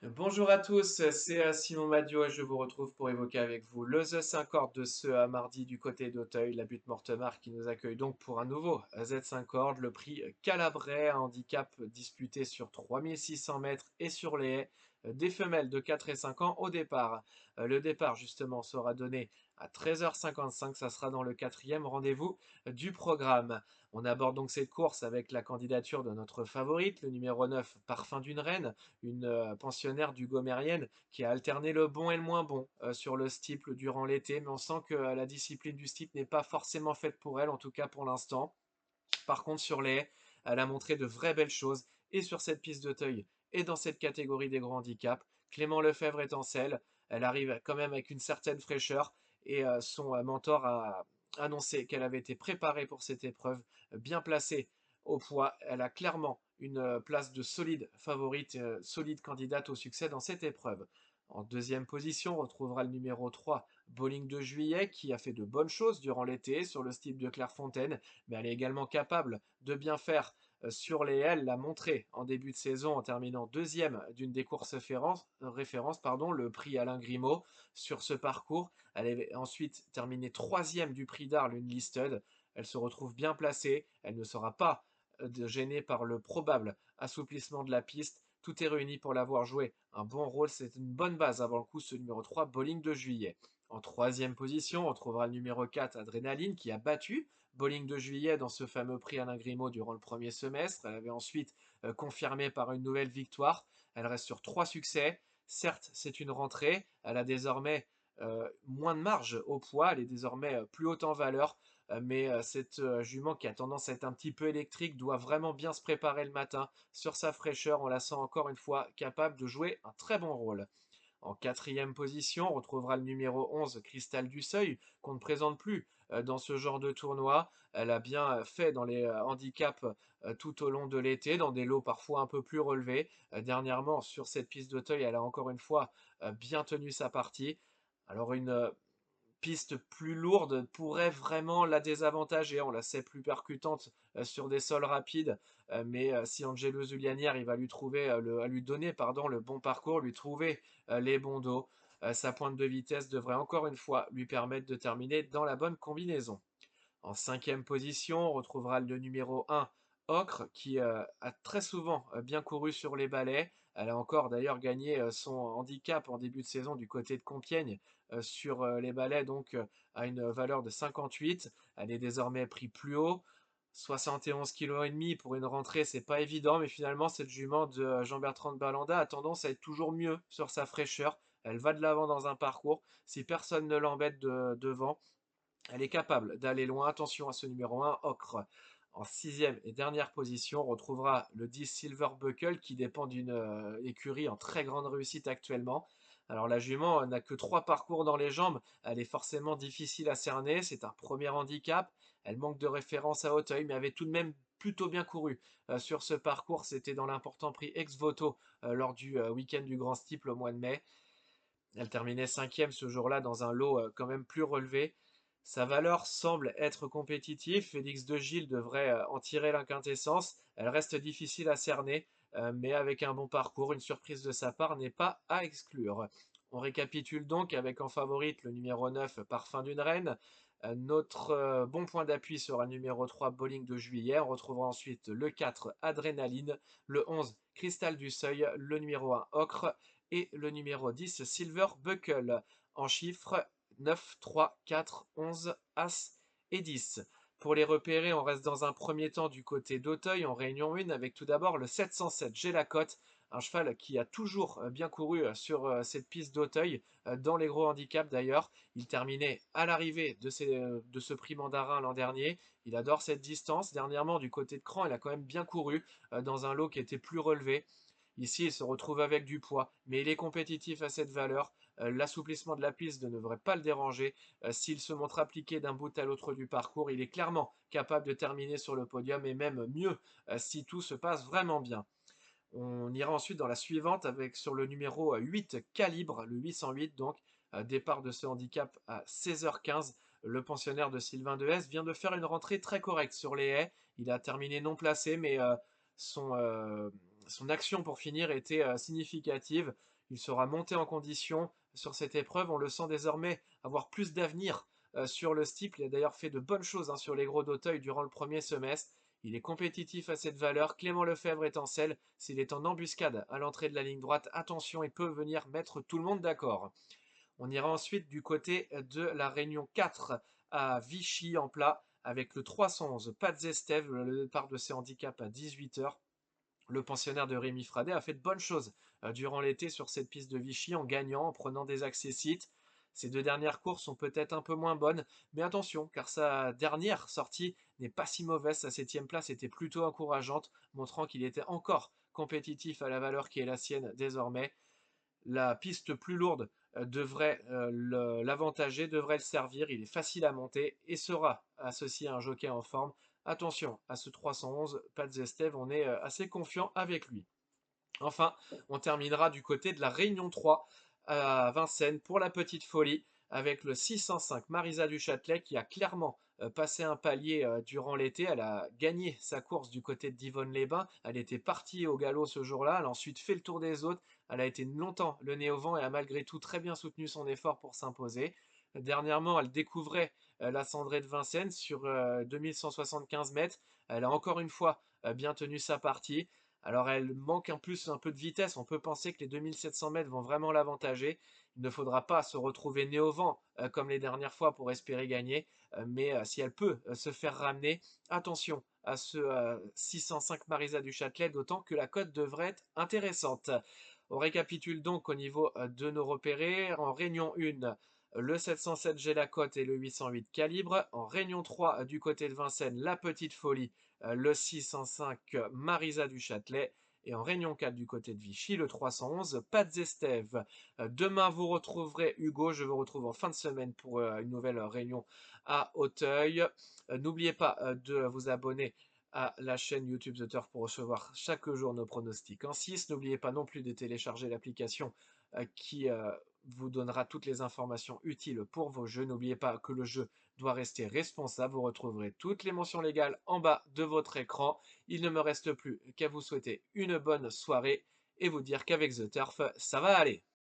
Bonjour à tous, c'est Simon Madio et je vous retrouve pour évoquer avec vous le The 5 de ce mardi du côté d'Auteuil, la butte Mortemart qui nous accueille donc pour un nouveau Z5 le prix Calabrais, un handicap disputé sur 3600 mètres et sur les haies, des femelles de 4 et 5 ans au départ. Le départ justement sera donné à 13h55, ça sera dans le quatrième rendez-vous du programme. On aborde donc cette course avec la candidature de notre favorite, le numéro 9, Parfum d'une Reine, une pensionnaire du Gomérienne qui a alterné le bon et le moins bon sur le steeple durant l'été, mais on sent que la discipline du steeple n'est pas forcément faite pour elle, en tout cas pour l'instant. Par contre, sur les haies, elle a montré de vraies belles choses, et sur cette piste d'Auteuil, et dans cette catégorie des grands handicaps. Clément Lefebvre est en selle, elle arrive quand même avec une certaine fraîcheur, et son mentor a annoncé qu'elle avait été préparée pour cette épreuve, bien placée au poids. Elle a clairement une place de solide favorite, solide candidate au succès dans cette épreuve. En deuxième position, on retrouvera le numéro 3, Bowling de Juillet, qui a fait de bonnes choses durant l'été sur le style de Clairefontaine, mais elle est également capable de bien faire sur les ailes, l'a montré en début de saison en terminant deuxième d'une des courses références, le prix Alain Grimaud sur ce parcours. Elle avait ensuite terminé troisième du prix d'Arles, une listed. Elle se retrouve bien placée, elle ne sera pas gênée par le probable assouplissement de la piste. Tout est réuni pour l'avoir joué un bon rôle, c'est une bonne base avant le coup, ce numéro 3, Bowling de Juillet. En troisième position, on trouvera le numéro 4, Adrénaline, qui a battu Bowling de Juillet dans ce fameux prix Alain Grimaud durant le premier semestre. Elle avait ensuite confirmé par une nouvelle victoire. Elle reste sur 3 succès. Certes, c'est une rentrée. Elle a désormais moins de marge au poids. Elle est désormais plus haute en valeur. Mais cette jument qui a tendance à être un petit peu électrique doit vraiment bien se préparer le matin. Sur sa fraîcheur, on la sent encore une fois capable de jouer un très bon rôle. En quatrième position, on retrouvera le numéro 11, Cristal du Seuil, qu'on ne présente plus dans ce genre de tournoi. Elle a bien fait dans les handicaps tout au long de l'été, dans des lots parfois un peu plus relevés. Dernièrement, sur cette piste d'Auteuil, elle a encore une fois bien tenu sa partie. Alors une piste plus lourde pourrait vraiment la désavantager. On la sait plus percutante sur des sols rapides, mais si Angelo Zuliani arrive à lui trouver, à lui donner pardon, le bon parcours, lui trouver les bons dos, sa pointe de vitesse devrait encore une fois lui permettre de terminer dans la bonne combinaison. En cinquième position, on retrouvera le numéro 1, Ocre, qui a très souvent bien couru sur les balais. Elle a encore d'ailleurs gagné son handicap en début de saison du côté de Compiègne sur les balais, donc à une valeur de 58. Elle est désormais pris plus haut. 71 kg et demi pour une rentrée, c'est pas évident, mais finalement cette jument de Jean-Bertrand de Balanda a tendance à être toujours mieux sur sa fraîcheur. Elle va de l'avant dans un parcours. Si personne ne l'embête devant, elle est capable d'aller loin. Attention à ce numéro 1, Ocre. En sixième et dernière position, on retrouvera le 10 Silver Buckle qui dépend d'une écurie en très grande réussite actuellement. Alors la jument n'a que 3 parcours dans les jambes, elle est forcément difficile à cerner, c'est un premier handicap, elle manque de référence à Hauteuil mais avait tout de même plutôt bien couru sur ce parcours, c'était dans l'important prix Ex Voto lors du week-end du Grand Steeple au mois de mai. Elle terminait cinquième ce jour-là dans un lot quand même plus relevé. Sa valeur semble être compétitive. Félix de Gilles devrait en tirer la quintessence. Elle reste difficile à cerner, mais avec un bon parcours, une surprise de sa part n'est pas à exclure. On récapitule donc avec en favorite le numéro 9, Parfum d'une Reine. Notre bon point d'appui sera le numéro 3, Bowling de Juillet. On retrouvera ensuite le 4, Adrénaline, le 11, Cristal du Seuil, le numéro 1, Ocre, et le numéro 10, Silver Buckle, en chiffres 9, 3, 4, 11, As et 10. Pour les repérer, on reste dans un premier temps du côté d'Auteuil, en Réunion 1, avec tout d'abord le 707, J'ai la cote, un cheval qui a toujours bien couru sur cette piste d'Auteuil, dans les gros handicaps d'ailleurs. Il terminait à l'arrivée de ce prix mandarin l'an dernier. Il adore cette distance. Dernièrement, du côté de Cran, il a quand même bien couru dans un lot qui était plus relevé. Ici, il se retrouve avec du poids, mais il est compétitif à cette valeur. L'assouplissement de la piste ne devrait pas le déranger. S'il se montre appliqué d'un bout à l'autre du parcours, il est clairement capable de terminer sur le podium et même mieux si tout se passe vraiment bien. On ira ensuite dans la suivante avec sur le numéro 8, Calibre, le 808 donc, départ de ce handicap à 16h15. Le pensionnaire de Sylvain Dehaze vient de faire une rentrée très correcte sur les haies. Il a terminé non placé, mais son, Son action pour finir était significative. Il sera monté en condition sur cette épreuve. On le sent désormais avoir plus d'avenir sur le steeple. Il a d'ailleurs fait de bonnes choses sur les gros d'Auteuil durant le premier semestre. Il est compétitif à cette valeur. Clément Lefebvre est en selle. S'il est en embuscade à l'entrée de la ligne droite, attention, il peut venir mettre tout le monde d'accord. On ira ensuite du côté de la Réunion 4 à Vichy en plat avec le 311 Pat Zestev, le départ de ses handicaps à 18 h. Le pensionnaire de Rémi Fradet a fait de bonnes choses durant l'été sur cette piste de Vichy en gagnant, en prenant des accessites. Ses deux dernières courses sont peut-être un peu moins bonnes, mais attention, car sa dernière sortie n'est pas si mauvaise. Sa 7e place était plutôt encourageante, montrant qu'il était encore compétitif à la valeur qui est la sienne désormais. La piste plus lourde devrait l'avantager, devrait le servir. Il est facile à monter et sera associé à un jockey en forme. Attention à ce 311, Pat Zestev, on est assez confiant avec lui. Enfin, on terminera du côté de la Réunion 3 à Vincennes pour la petite folie avec le 605 Marisa du Châtelet qui a clairement passé un palier durant l'été. Elle a gagné sa course du côté de Divonne-les-Bains. Elle était partie au galop ce jour-là. Elle a ensuite fait le tour des autres. Elle a été longtemps le nez au vent et a malgré tout très bien soutenu son effort pour s'imposer. Dernièrement, elle découvrait la Cendrée de Vincennes sur 2175 mètres. Elle a encore une fois bien tenu sa partie. Alors elle manque en plus un peu de vitesse, on peut penser que les 2700 mètres vont vraiment l'avantager. Il ne faudra pas se retrouver nez au vent comme les dernières fois pour espérer gagner, mais si elle peut se faire ramener, attention à ce 605 Marisa du Châtelet, d'autant que la cote devrait être intéressante. On récapitule donc au niveau de nos repérés. En Réunion 1, le 707 J'ai la cote et le 808 Calibre. En Réunion 3, du côté de Vincennes, la Petite Folie, le 605 Marisa du Châtelet. Et en Réunion 4 du côté de Vichy, le 311 Pat Zestev. Demain, vous retrouverez Hugo. Je vous retrouve en fin de semaine pour une nouvelle réunion à Auteuil. N'oubliez pas de vous abonner à la chaîne YouTube The Turf pour recevoir chaque jour nos pronostics en 6. N'oubliez pas non plus de télécharger l'application qui vous donnera toutes les informations utiles pour vos jeux. N'oubliez pas que le jeu doit rester responsable. Vous retrouverez toutes les mentions légales en bas de votre écran. Il ne me reste plus qu'à vous souhaiter une bonne soirée et vous dire qu'avec The Turf, ça va aller.